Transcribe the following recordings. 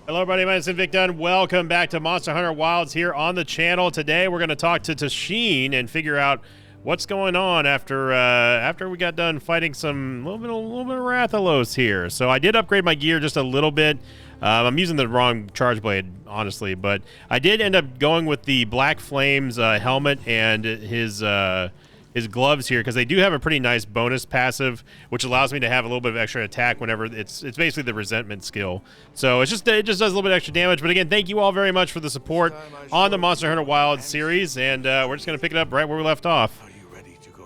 Hello, everybody. My name is Vic Dunn. Welcome back to Monster Hunter Wilds here on the channel. Today, we're going to talk to Tashin and figure out what's going on after we got done fighting some little bit of Rathalos here. So I did upgrade my gear just a little bit. I'm using the wrong charge blade, honestly, but I did end up going with the Black Flames helmet and his gloves here, because they do have a pretty nice bonus passive, which allows me to have a little bit of extra attack whenever it's basically the resentment skill. So it just does a little bit extra damage. But again, thank you all very much for the support on the Monster Hunter Wilds series, and we're just gonna pick it up right where we left off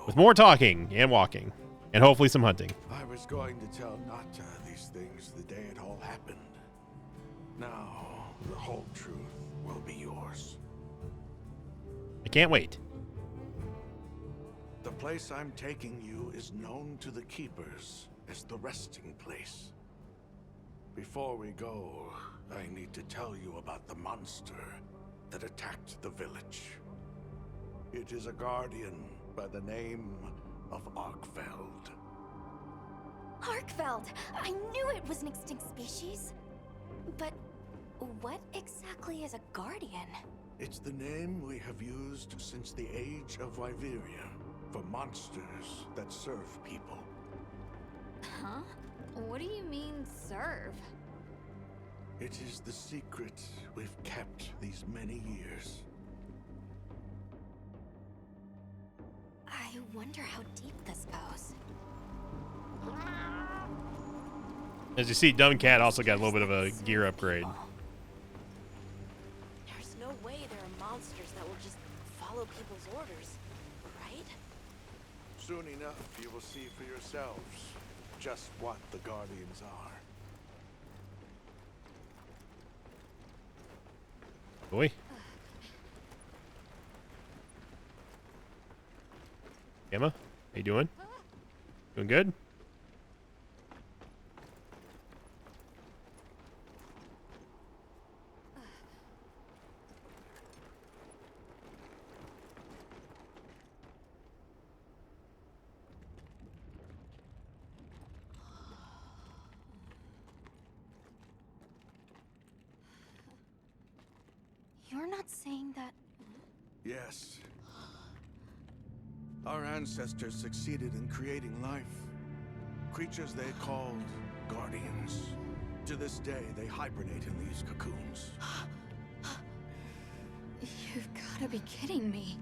with more talking and walking, and hopefully some hunting. I was going to tell Nata these things the day it all happened. Now the whole truth will be yours. I can't wait. The place I'm taking you is known to the Keepers as the resting place. Before we go, I need to tell you about the monster that attacked the village. It is a guardian by the name of Arkveld. Arkveld! I knew it was an extinct species. But what exactly is a guardian? It's the name we have used since the age of Wyveria. For monsters that serve people. Huh? What do you mean, serve? It is the secret we've kept these many years. I wonder how deep this goes. As you see, Dumb Cat also got a little bit of a gear upgrade. There's no way there are monsters that will just follow people's orders, right? Soon enough, you will see for yourselves just what the Guardians are. Boy. Emma, how you doing? Doing good? You're not saying that... Yes. Our ancestors succeeded in creating life. Creatures they called Guardians. To this day, they hibernate in these cocoons. You've gotta be kidding me.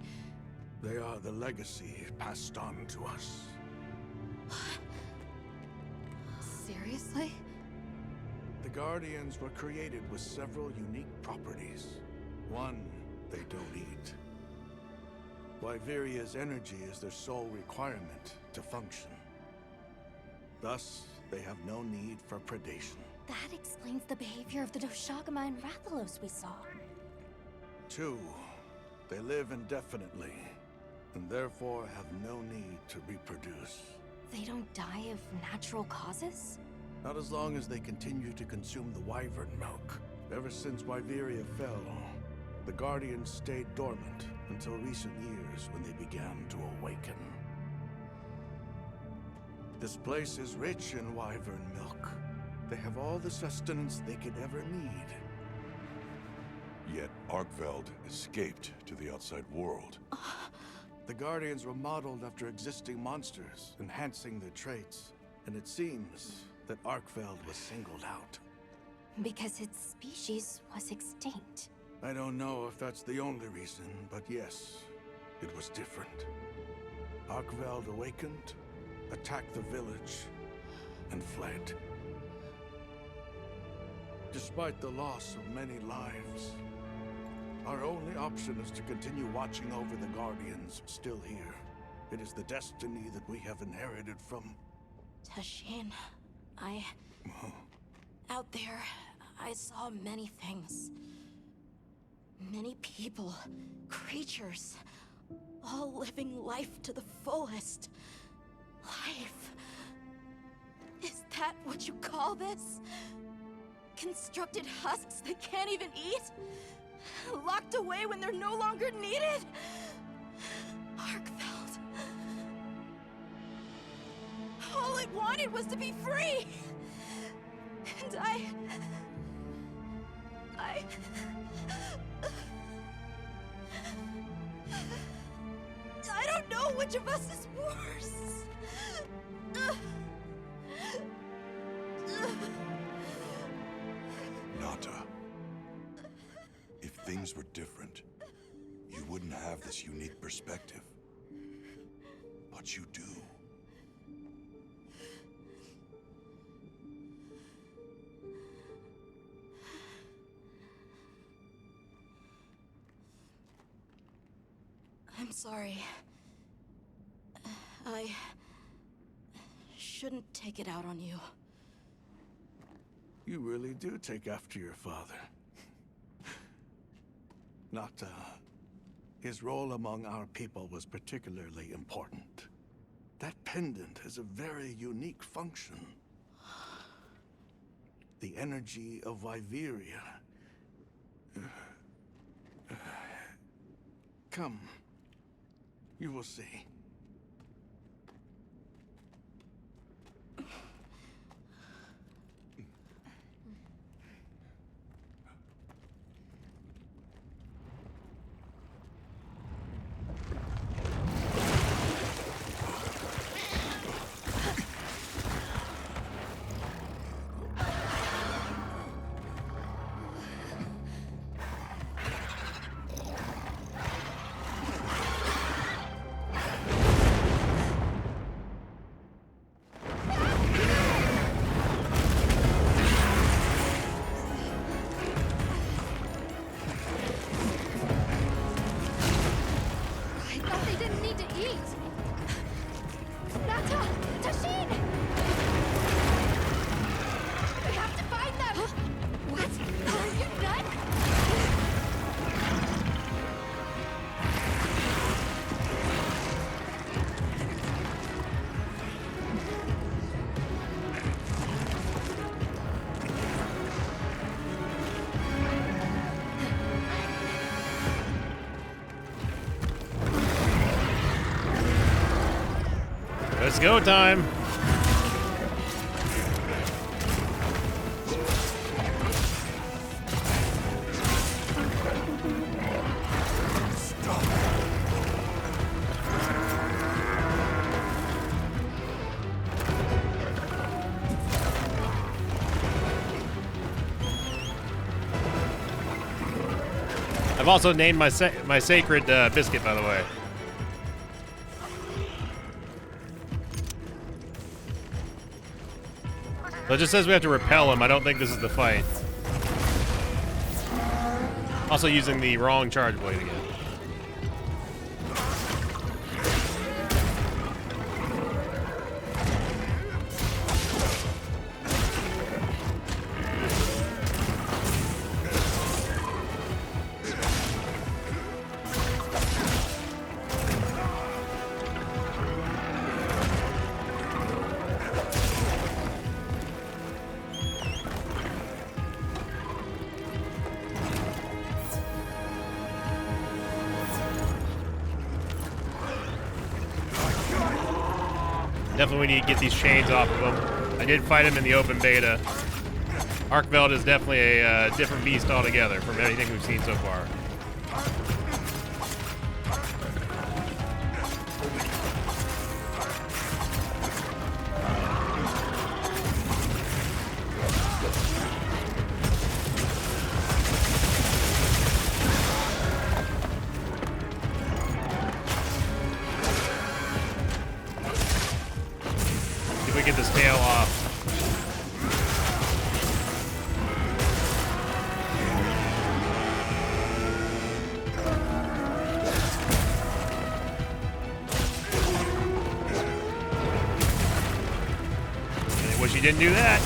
They are the legacy passed on to us. Seriously? The Guardians were created with several unique properties. One, they don't eat. Wyveria's energy is their sole requirement to function. Thus, they have no need for predation. That explains the behavior of the Doshagama and Rathalos we saw. Two, they live indefinitely, and therefore have no need to reproduce. They don't die of natural causes? Not as long as they continue to consume the wyvern milk. Ever since Wyveria fell, the Guardians stayed dormant until recent years when they began to awaken. This place is rich in wyvern milk. They have all the sustenance they could ever need. Yet Arkveld escaped to the outside world. The Guardians were modeled after existing monsters, enhancing their traits. And it seems that Arkveld was singled out. Because its species was extinct. I don't know if that's the only reason, but yes, it was different. Arkveld awakened, attacked the village, and fled. Despite the loss of many lives, our only option is to continue watching over the Guardians still here. It is the destiny that we have inherited from... Tashin, out there, I saw many things. Many people, creatures, all living life to the fullest. Life. Is that what you call this? Constructed husks they can't even eat? Locked away when they're no longer needed? Arkveld. All I wanted was to be free. And I don't know which of us is worse. Nata. If things were different, you wouldn't have this unique perspective. But you do. I'm sorry. I shouldn't take it out on you. You really do take after your father. Nata, his role among our people was particularly important. That pendant has a very unique function. The energy of Wyveria. Come. You will see. It's go time. I've also named my sacred biscuit, by the way. So it just says we have to repel him. I don't think this is the fight. Also using the wrong charge blade again. Definitely need to get these chains off of him. I did fight him in the open beta. Arkveld is definitely a different beast altogether from anything we've seen so far. Get this tail off. I wish he didn't do that.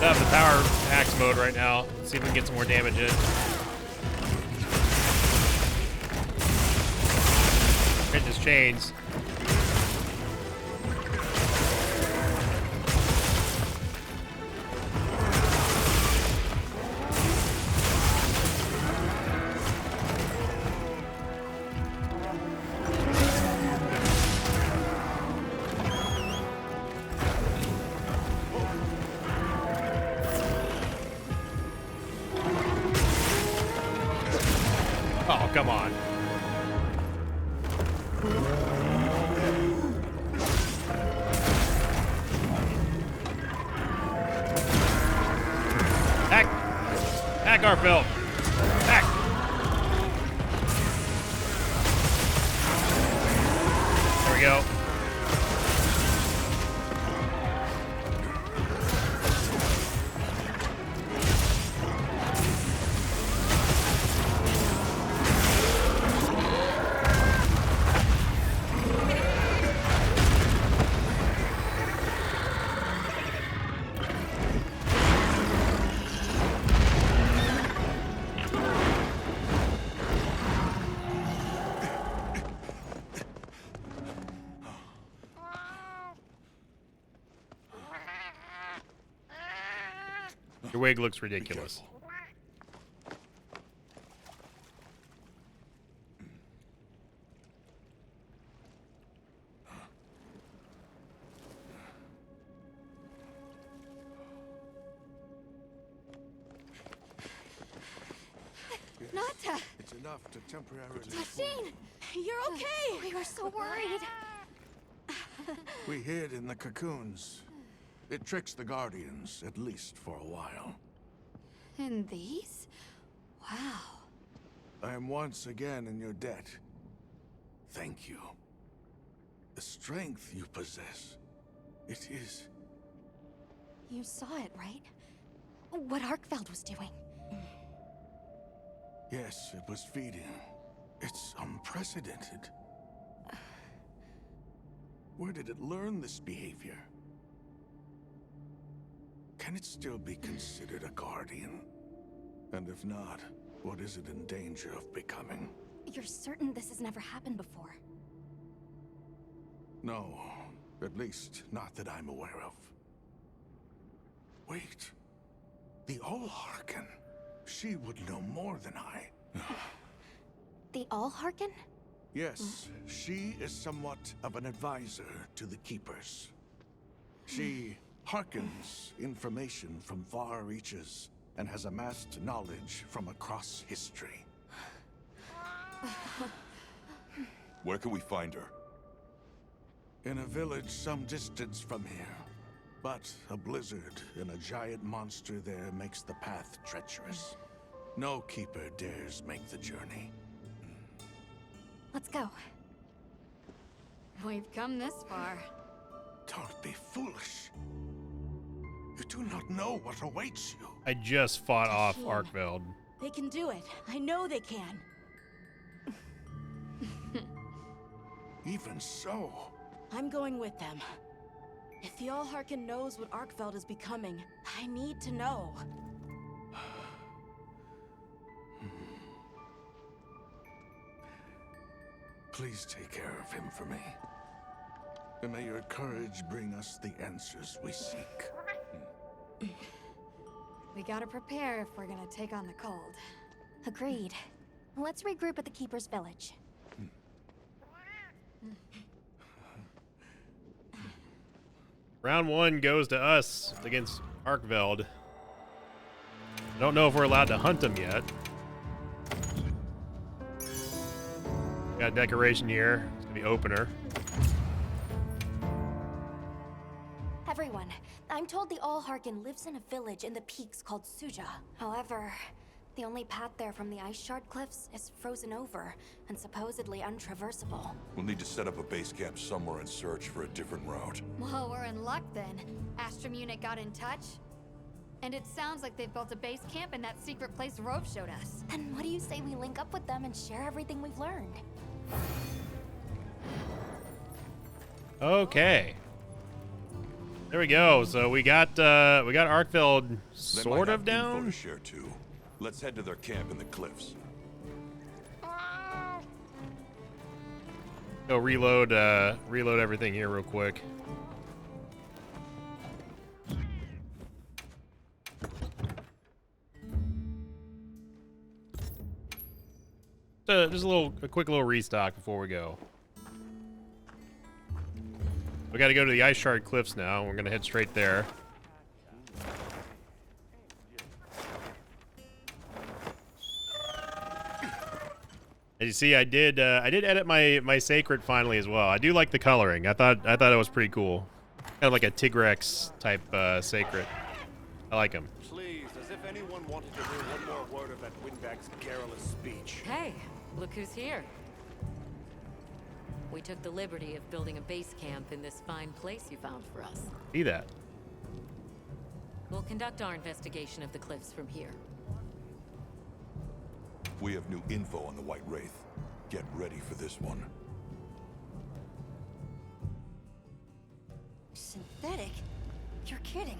I have the power axe mode right now. Let's see if we can get some more damage in. Hit his chains. Back! Back, Arfeld! Back! There we go. Your wig looks ridiculous. Nata! It's enough to temporarily... Tasheen! You're okay! We were so worried. We hid in the cocoons. It tricks the Guardians, at least for a while. And these? Wow. I am once again in your debt. Thank you. The strength you possess, it is... You saw it, right? What Arkfeld was doing. Yes, it was feeding. It's unprecedented. Where did it learn this behavior? Can it still be considered a Guardian? And if not, what is it in danger of becoming? You're certain this has never happened before? No, at least not that I'm aware of. Wait, the Allharken. She would know more than I. The Allharken? Yes, she is somewhat of an advisor to the Keepers. She hearkens information from far reaches and has amassed knowledge from across history. Where can we find her? In a village some distance from here. But a blizzard and a giant monster there makes the path treacherous. No Keeper dares make the journey. Let's go. We've come this far. Don't be foolish. You do not know what awaits you. I just fought off Tasheen. Arkfeld. They can do it. I know they can. Even so, I'm going with them. If the Allharken knows what Arkfeld is becoming, I need to know. please take care of him for me. And may your courage bring us the answers we seek. We gotta prepare if we're gonna take on the cold. Agreed. Let's regroup at the Keeper's Village. Round one goes to us against Arkveld. I don't know if we're allowed to hunt him yet. Got a decoration here. It's gonna be opener. Everyone, I'm told the Allharken lives in a village in the peaks called Suja. However, the only path there from the Ice Shard Cliffs is frozen over and supposedly untraversable. We'll need to set up a base camp somewhere and search for a different route. Well, we're in luck then. Astrum unit got in touch. And it sounds like they've built a base camp in that secret place Rove showed us. Then what do you say we link up with them and share everything we've learned? Okay. There we go. So we got Arkveld They sort might of have info down. to share too. Let's head to their camp in the cliffs. Go reload everything here real quick. Just a quick little restock before we go. We got to go to the Ice Shard Cliffs now. We're gonna head straight there. And you see, I did edit my sacred finally as well. I do like the coloring. I thought it was pretty cool. Kind of like a Tigrex type sacred. I like him. Please, as if anyone wanted to hear one more word of that windbag's garrulous speech. Hey, look who's here. We took the liberty of building a base camp in this fine place you found for us. See that? We'll conduct our investigation of the cliffs from here. We have new info on the White Wraith. Get ready for this one. Synthetic? You're kidding.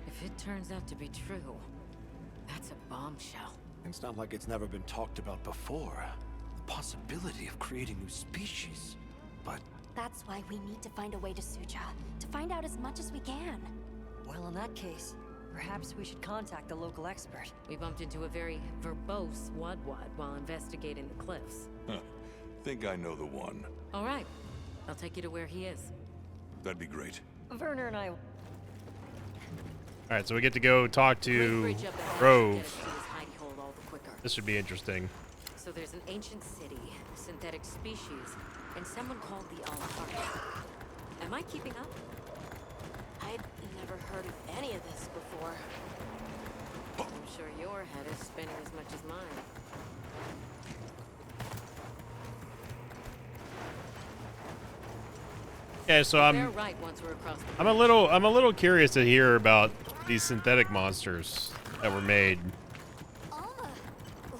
If it turns out to be true, that's a bombshell. It's not like it's never been talked about before. The possibility of creating new species. But That's why we need to find a way to Suja, to find out as much as we can. Well, in that case, perhaps we should contact the local expert. We bumped into a very verbose Wadwad while investigating the cliffs. Think I know the one. All right, I'll take you to where he is. That'd be great. Werner and I... All right, so we get to go talk to Bridge up ahead Rove. gets to his hidey hole all the quicker. This should be interesting. So there's an ancient city, synthetic species, and someone called the Al-Harqa. Am I keeping up? I'd never heard of any of this before. I'm sure your head is spinning as much as mine. Yeah, so They're right once we're across the I'm a little curious to hear about these synthetic monsters that were made. All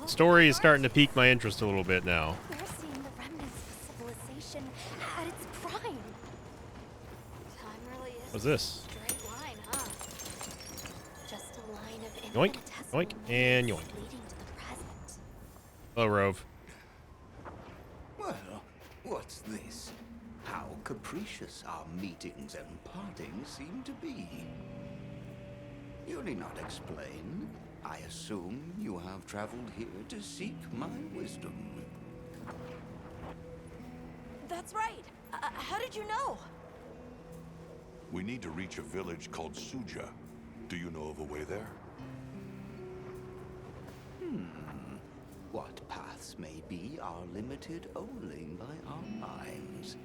the Story is starting to pique my interest a little bit now. We're seeing the remnants of civilization at its prime. Time really is What's this? a straight line, huh? Just a line of Yoink, infinitesimal yoink, and lines yoink. leading to the present. Hello, Rove. Well, what's this? How capricious our meetings and partings seem to be. You need not explain. I assume you have traveled here to seek my wisdom. That's right. How did you know? We need to reach a village called Suja. Do you know of a way there? What paths may be are limited only by our minds.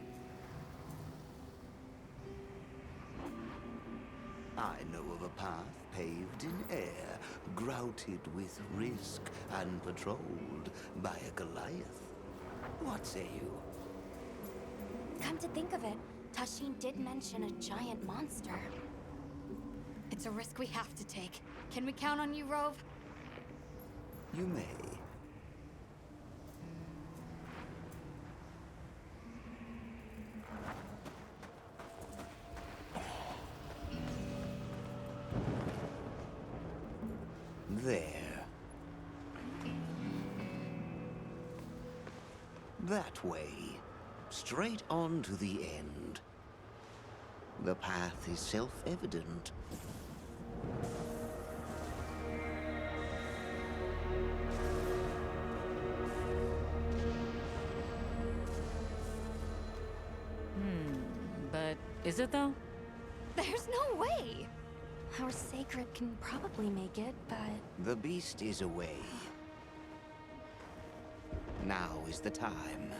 I know of a path paved in air, grouted with risk, and patrolled by a Goliath. What say you? Come to think of it, Tashin did mention a giant monster. It's a risk we have to take. Can we count on you, Rove? You may. There. That way. Straight on to the end. The path is self-evident. But is it though? There's no way! Our sacred can probably make it, but... The beast is away. Now is the time.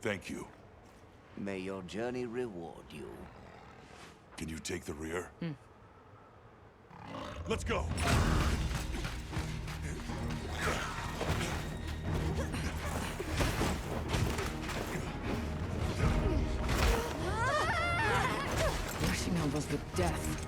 Thank you. May your journey reward you. Can you take the rear? Let's go! Rushing elbows with death.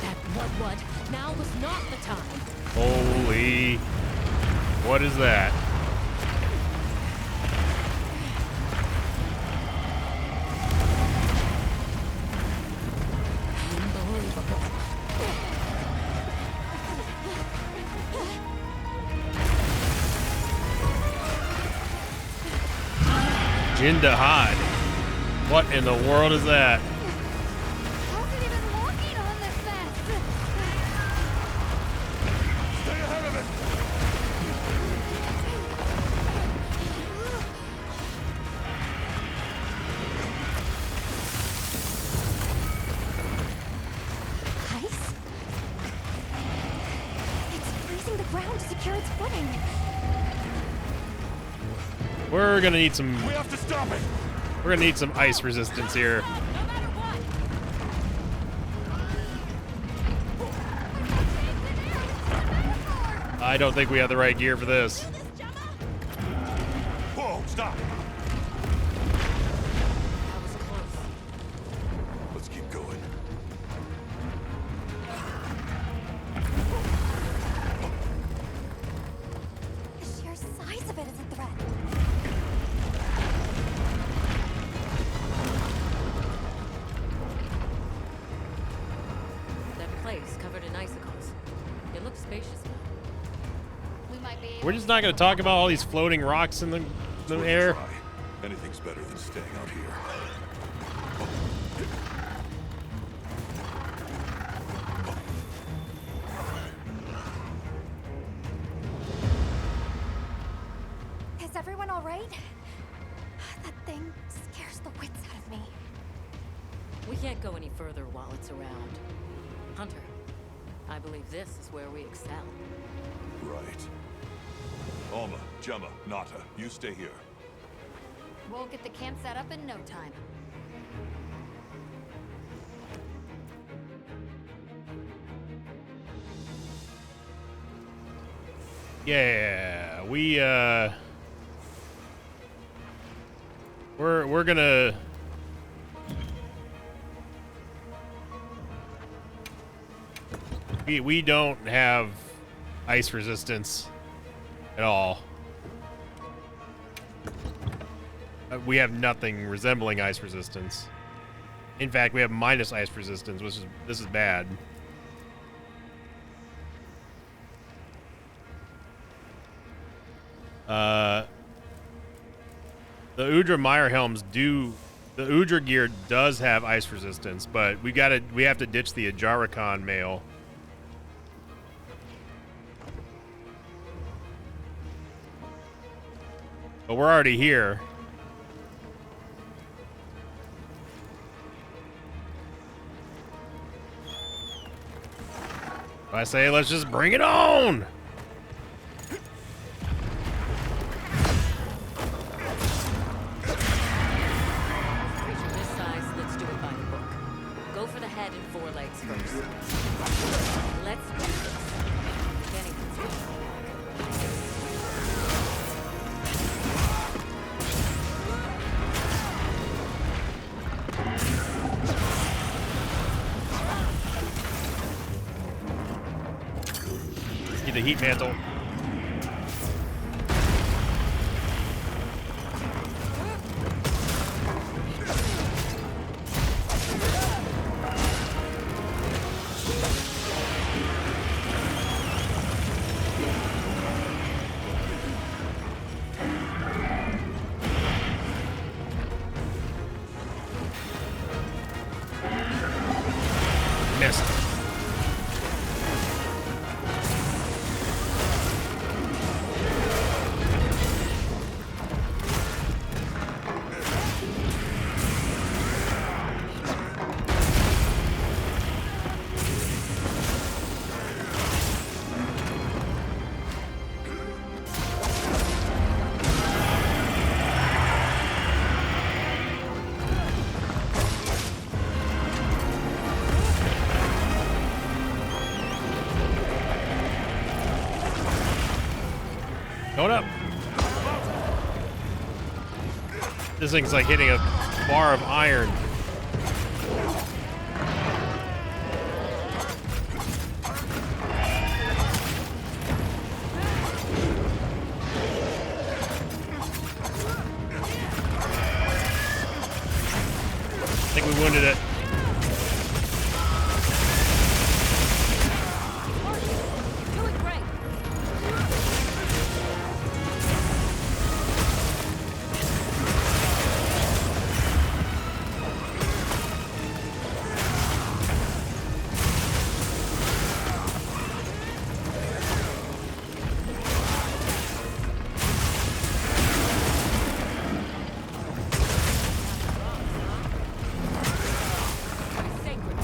That what? Now was not the time. Holy. What is that? Unbelievable. Jindahad. What in the world is that? How's it even walking on this mess? stay ahead of it! We're gonna need some. We have to stop it. We're gonna need some ice resistance here. I don't think we have the right gear for this. Whoa, stop. That was close. Let's keep going. The sheer size of it is a threat. That place covered in icicles. It looks spacious now. We might be We're just not gonna talk about all these floating rocks in the Worth a air. try. Anything's better than staying out here. Is everyone all right? That thing scares the wits out of me. We can't go any further while it's around. Hunter, I believe this is where we excel. Right. Alma, Gemma, Nata, you stay here. We'll get the camp set up in no time. Yeah, we're gonna we don't have ice resistance at all. We have nothing resembling ice resistance. In fact, we have minus ice resistance, which is this is bad. The Udra Meyer helms do. The Udra gear does have ice resistance, but we have to ditch the Ajarikon mail. But we're already here. I say let's just bring it on. Creature this size, let's do it by the book. Go for the head and forelegs first. Let's do this. Bennington's coming Get the heat mantle. Missed. Going up. This thing's like hitting a bar of iron. I think we wounded it. doing great. Sacred.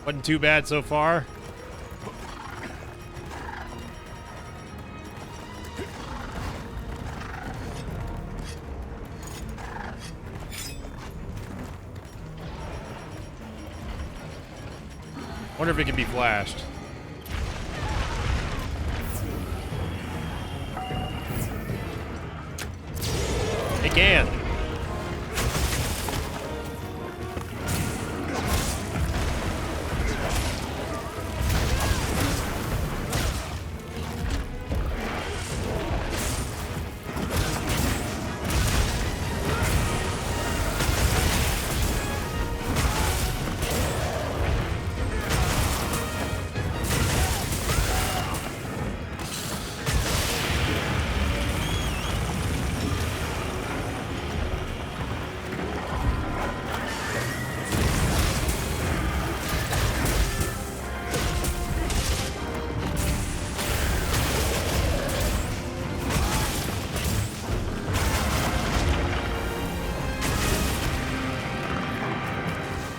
Wasn't too bad so far. Wonder if it can be flashed. It can.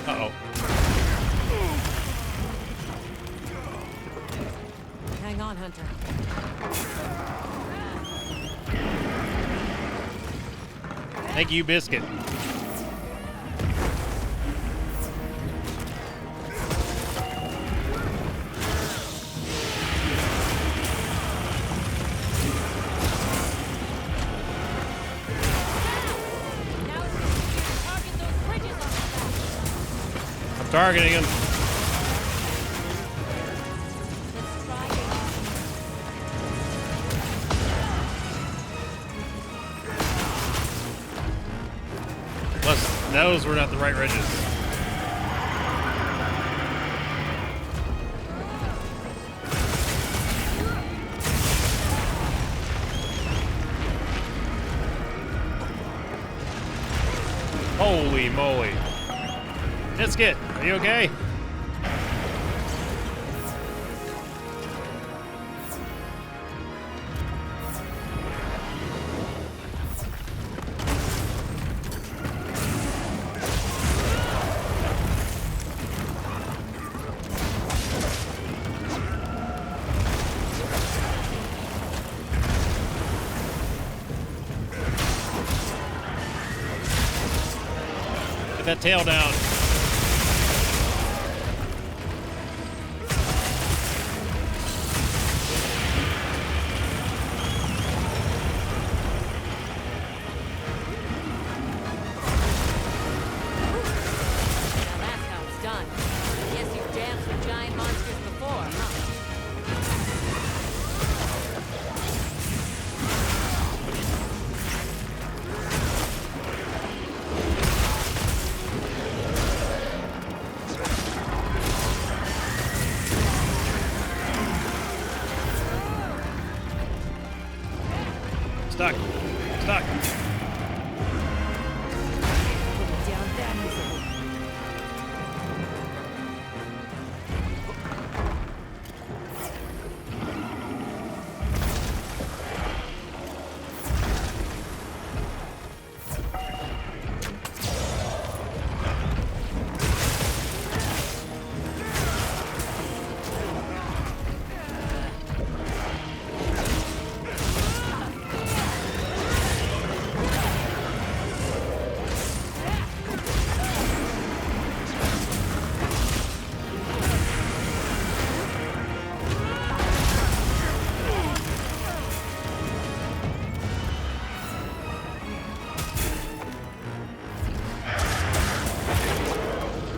Uh-oh. Hang on, Hunter. Thank you, Biscuit. I'm targeting him. Plus, those were not the right ridges. Holy moly. Biscuit, are you okay? Get that tail down. Stuck. Stuck.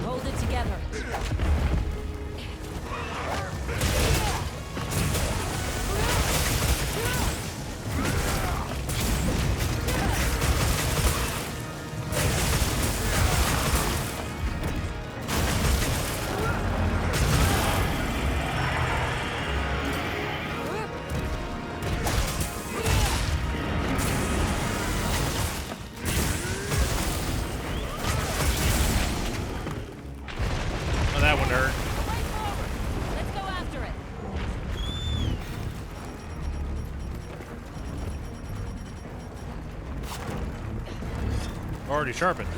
Hold it together. Oh, that one hurt. Let's go after it. Already sharpened.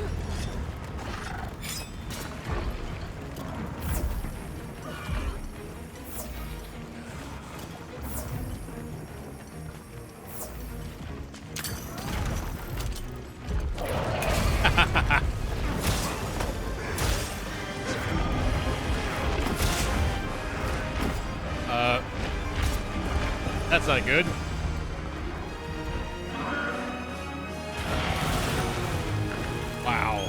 That's not good. Wow.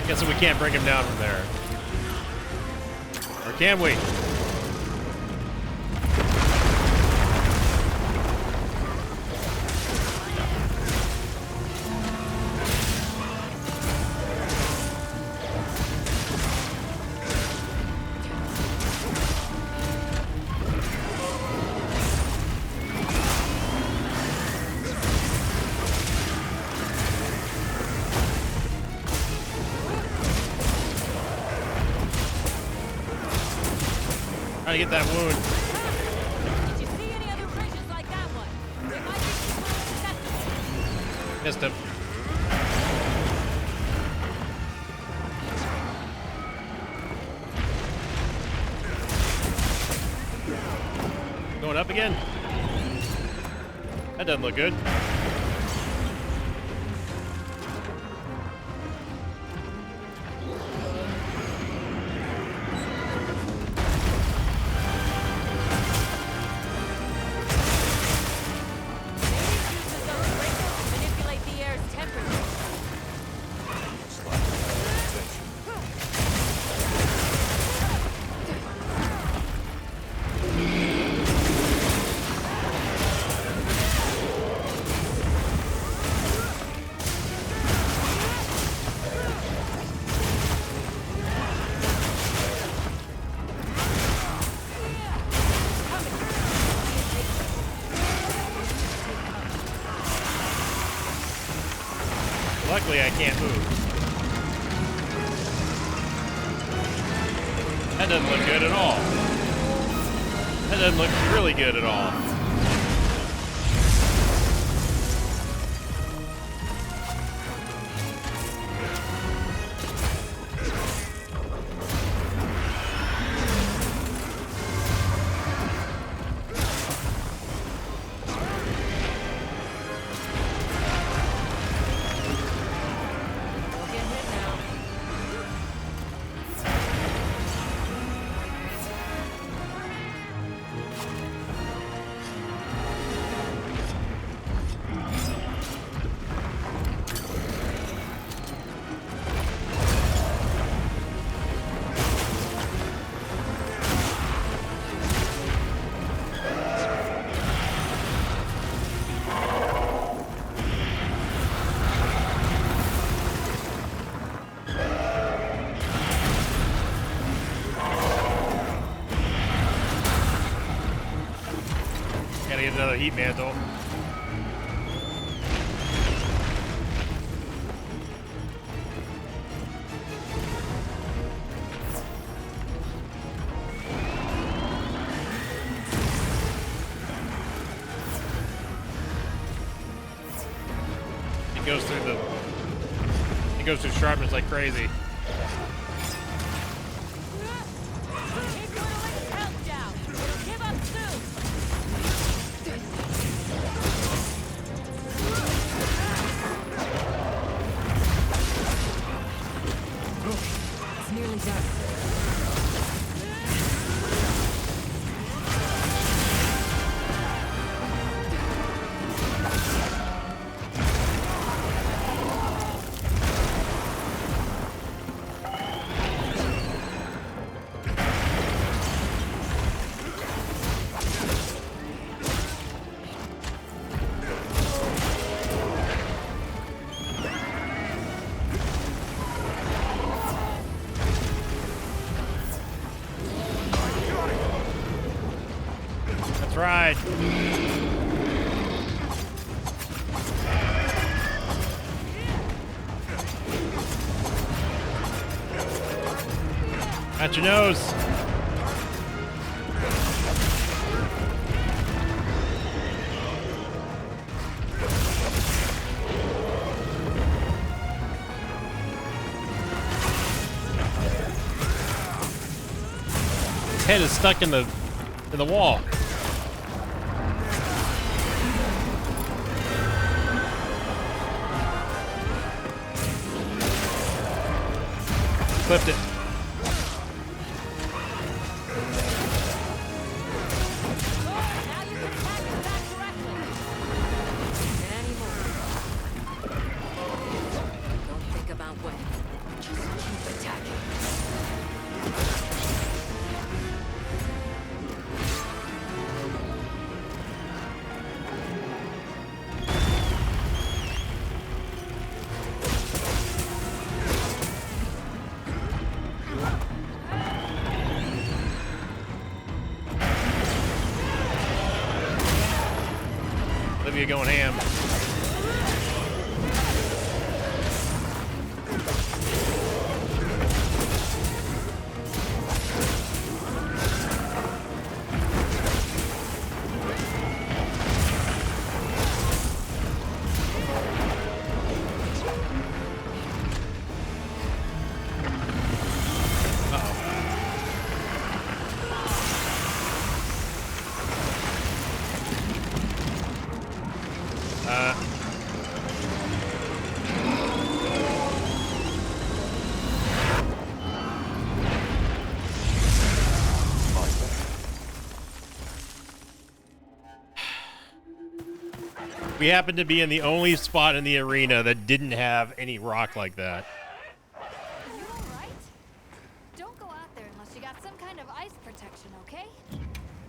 Guess we can't bring him down from there. Or can we? Trying to get that wound. Did you see any other bridges like that one? They might be Missed him. Going up again? That doesn't look good. manipulate the air's temperature. Looks like attention. Luckily, I can't move. That doesn't look good at all. That doesn't look really good at all. Don't get hit now. Gotta get another heat mantle. It goes through sharpness like crazy. Keep whittling its health down. It'll give up soon. It's nearly done. That's right. At your nose. His head is stuck in the wall. Clipped it. Now you can attack it back directly. Any more. Don't think about when. Just keep attacking. Olivia going ham. We happened to be in the only spot in the arena that didn't have any rock like that. Are you alright? Don't go out there unless you got some kind of ice protection, okay?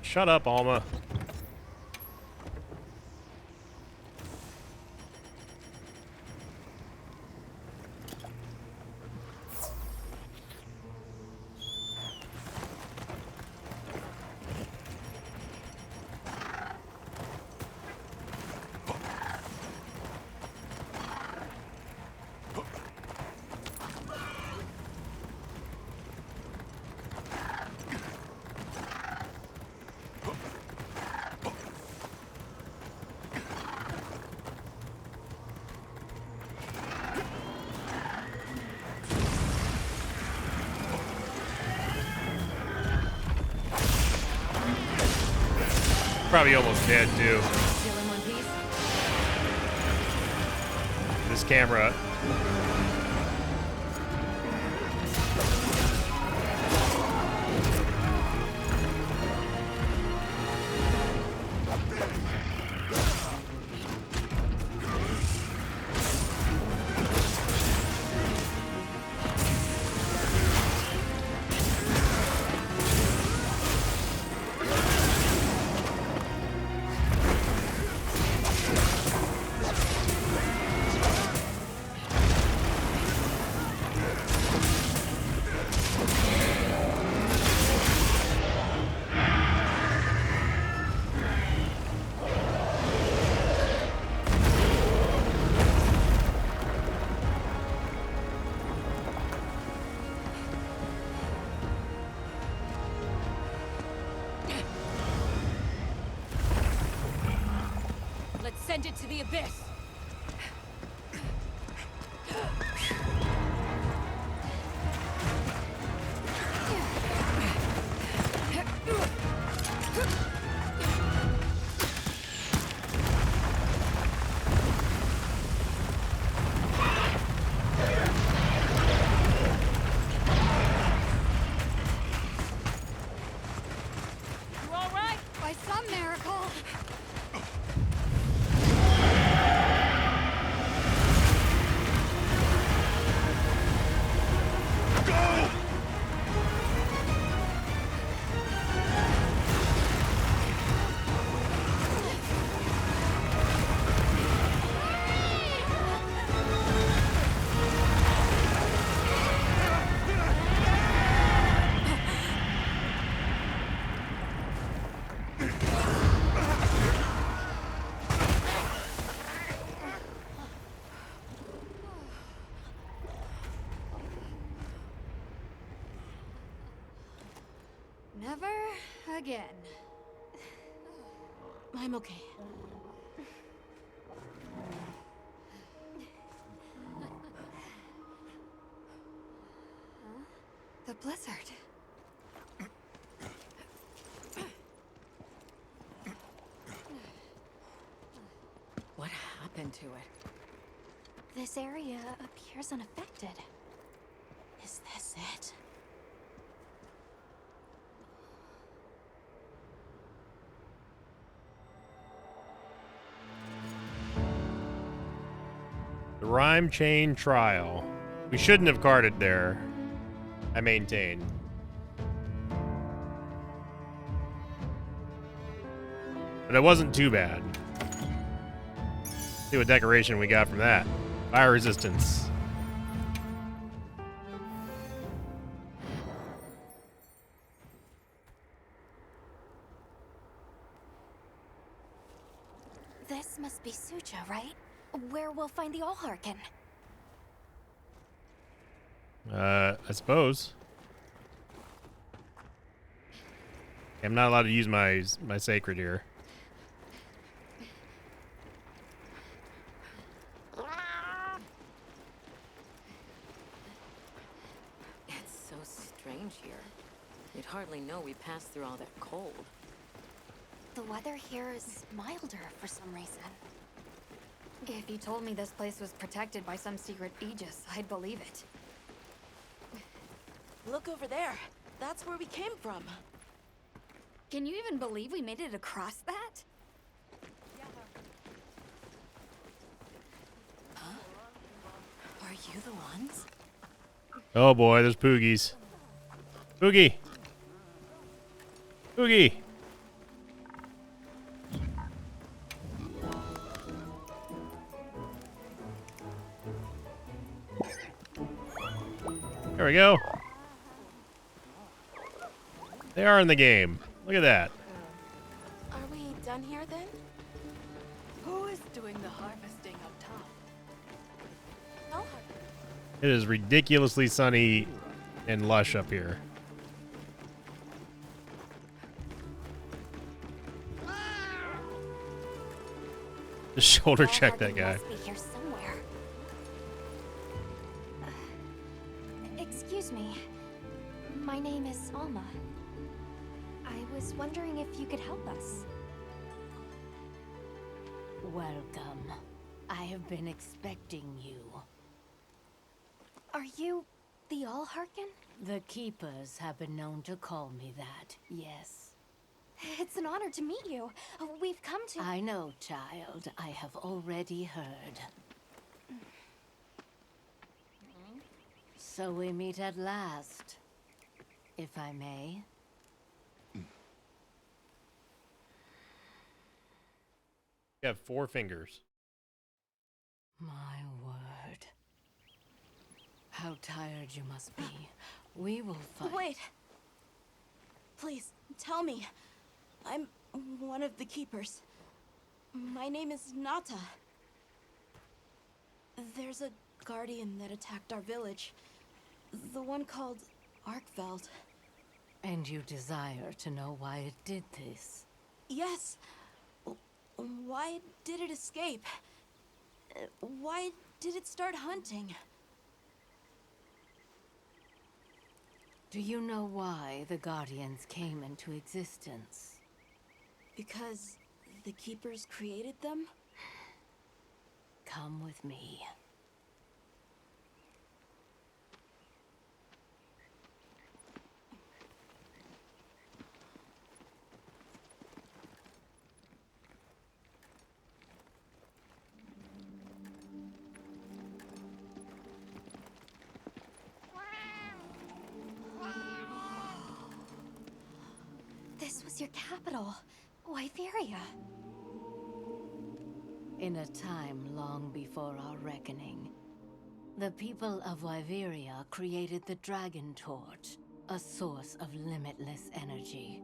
Shut up, Alma. Probably almost dead too. Still in one piece? This camera. Let's send it to the abyss. You alright? By some miracle. Never again. I'm okay. The blizzard. What happened to it? This area appears unaffected. Is this it. The Rhyme Chain Trial. We shouldn't have guarded there, I maintain. But it wasn't too bad. See what decoration we got from that. Fire resistance. This must be Suja, right? Where we'll find the Allharkin. I suppose. I'm not allowed to use my sacred here. It's so strange here. You'd hardly know we passed through all that cold. The weather here is milder for some reason. If you told me this place was protected by some secret aegis, I'd believe it. Look over there. That's where we came from. Can you even believe we made it across that? Huh? Are you the ones? Oh boy, there's Poogies. Poogie! Poogie! There we go. They are in the game. Look at that. Are we done here then? Who is doing the harvesting up top? Oh, It is ridiculously sunny and lush up here. Just shoulder check that guy. Must be here somewhere. Excuse me. My name is Alma. I was wondering if you could help us. Welcome. I have been expecting you. Are you the Allharkin? The Keepers have been known to call me that, yes. It's an honor to meet you. We've come to... I know, child. I have already heard. So we meet at last, if I may. You have 4 fingers. My word. How tired you must be. We will fight. wait. Please, tell me. I'm one of the Keepers. My name is Nata. There's a guardian that attacked our village. The one called Arkveld. And you desire to know why it did this? Yes. Why did it escape? Why did it start hunting? Do you know why the Guardians came into existence? Because the Keepers created them? Come with me. This was your capital, Wyveria. In a time long before our reckoning, the people of Wyveria created the Dragon Torch, a source of limitless energy.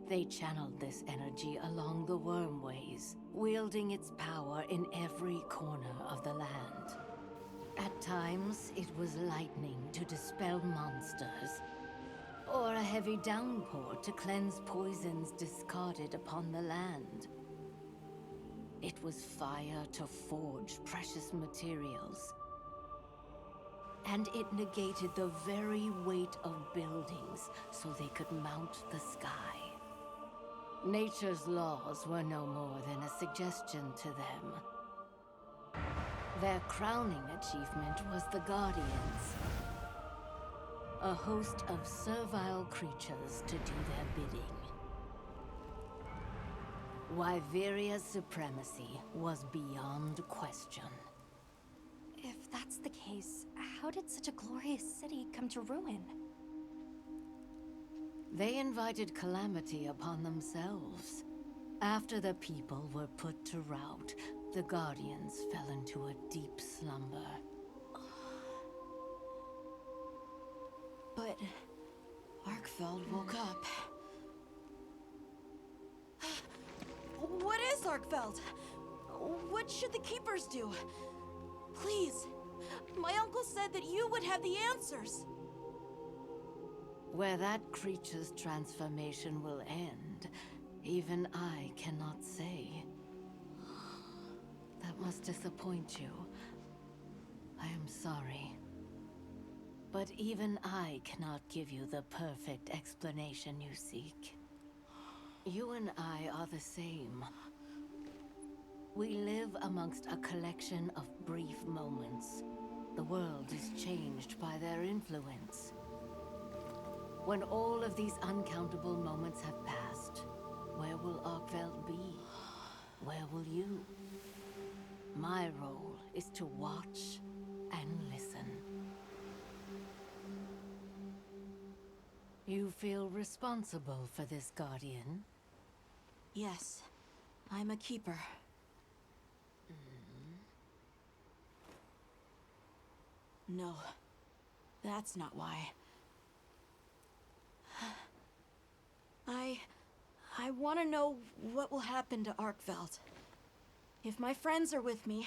They channeled this energy along the Wormways, wielding its power in every corner of the land. At times, it was lightning to dispel monsters, or a heavy downpour to cleanse poisons discarded upon the land. It was fire to forge precious materials. And it negated the very weight of buildings so they could mount the sky. Nature's laws were no more than a suggestion to them. Their crowning achievement was the Guardians. a host of servile creatures to do their bidding. Wyveria's supremacy was beyond question. If that's the case, how did such a glorious city come to ruin? They invited calamity upon themselves. After the people were put to rout, the Guardians fell into a deep slumber. But Arkfeld woke up. What is Arkfeld? What should the Keepers do? Please, my uncle said that you would have the answers. Where that creature's transformation will end, even I cannot say. That must disappoint you. I am sorry. But even I cannot give you the perfect explanation you seek. You and I are the same. We live amongst a collection of brief moments. The world is changed by their influence. When all of these uncountable moments have passed, where will Arkveld be? Where will you? My role is to watch and listen. You feel responsible for this Guardian? Yes, I'm a Keeper. No, that's not why. I want to know what will happen to Arkveld. If my friends are with me,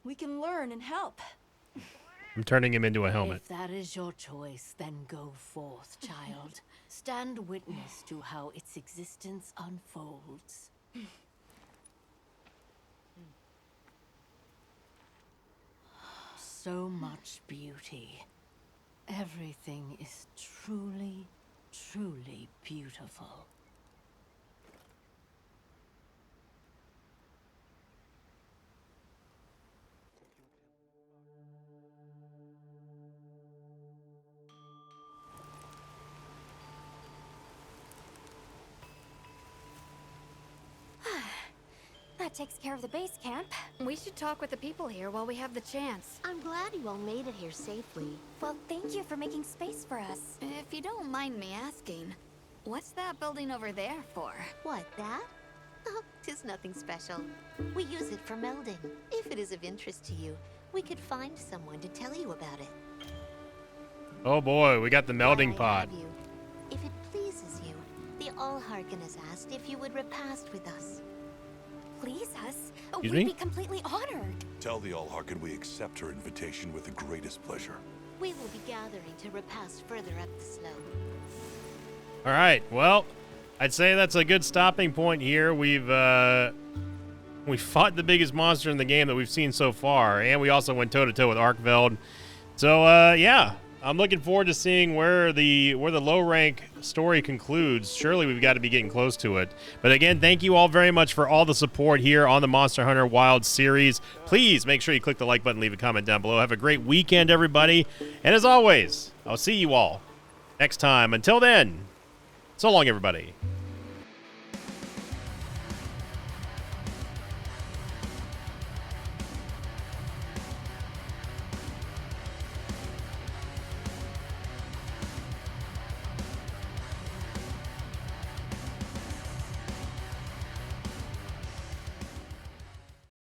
we can learn and help. I'm turning him into a helmet. If that is your choice, then go forth, child. Stand witness to how its existence unfolds. So much beauty. Everything is truly, truly beautiful. That takes care of the base camp. We should talk with the people here while we have the chance. I'm glad you all made it here safely. Well, thank you for making space for us. If you don't mind me asking, what's that building over there for? What, that? Oh, 'tis nothing special. We use it for melding. If it is of interest to you, we could find someone to tell you about it. Oh boy, we got the melding While I pod. have you, if it pleases you, the Allharken has asked if you would repast with us. Please us? Excuse We'd me? be completely honored. Tell the Allharken we accept her invitation with the greatest pleasure. We will be gathering to repast further up the slope. All right. Well, I'd say that's a good stopping point here. We fought the biggest monster in the game that we've seen so far, and we also went toe-to-toe with Arkveld. So, yeah, I'm looking forward to seeing where the low-rank story concludes. Surely we've got to be getting close to it. But again, thank you all very much for all the support here on the Monster Hunter Wilds series. Please make sure you click the like button, leave a comment down below. Have a great weekend, everybody. And as always, I'll see you all next time. Until then, so long, everybody.